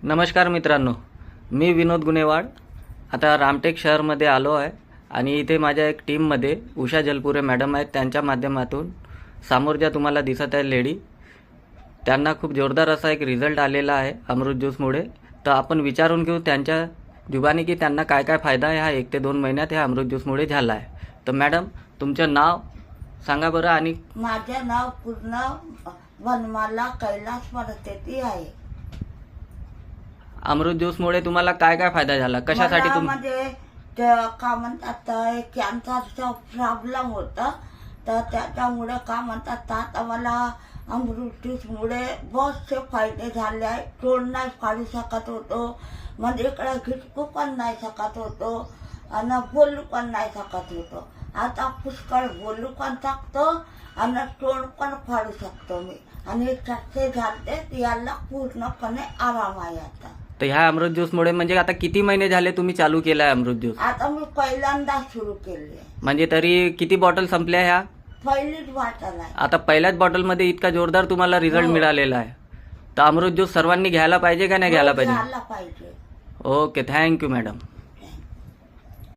नमस्कार मित्रांनो, मी विनोद गुनेवाड आता रामटेक शहरमध्ये आलो आहे आणि इथे माझ्या एक टीममध्ये उषा जलपुरे मॅडम आहेत. त्यांच्या माध्यमातून समोर ज्या तुम्हाला दिसत आहे लेडी, त्यांना खूप जोरदार असा एक रिझल्ट आलेला आहे अमृत ज्यूसमुळे. तर आपण विचारून घेऊ त्यांच्या जुबानी की त्यांना काय काय फायदा ह्या 1 ते 2 महिन्यात ह्या अमृत ज्यूसमुळे झाला आहे. तर मॅडम, तुमचं नाव सांगा बरं. आणि माझे नाव पूर्ण वनमाला कैलास परतेती आहे. अमृत ज्यूसमुळे तुम्हाला काय काय फायदा झाला, कशासाठी मला म्हणजे का म्हणतात कॅन्सरचा प्रॉब्लेम होता, तर त्याच्यामुळे का म्हणतात आता मला अमृत ज्यूसमुळे बरेचसे फायदे झाले आहे. तोंड नाही काढू शकत होतो, म्हणजे इकडे घिटकू पण नाही शकत होतो आणि बोलू पण नाही शकत होतो. आता पुष्कळ बोलू पण शकतो आणि तोंड पण फाडू शकतो मी. आणि चक्के झाले, याला पूर्णपणे आराम आहे आता. तर ह्या अमृत ज्यूसमुळे म्हणजे आता किती महिने झाले तुम्ही चालू केला आहे अमृत ज्यूस? आता मी पहिल्यांदा सुरू केली आहे. म्हणजे तरी किती बॉटल संपल्या ह्या? पहिलीच बॉटल आहे. आता पहिल्याच बॉटलमध्ये इतका जोरदार तुम्हाला रिझल्ट मिळालेला आहे. तर अमृत ज्यूस सर्वांनी घ्यायला पाहिजे का नाही घ्यायला पाहिजे? घ्यायला पाहिजे. Okay, thank you madam.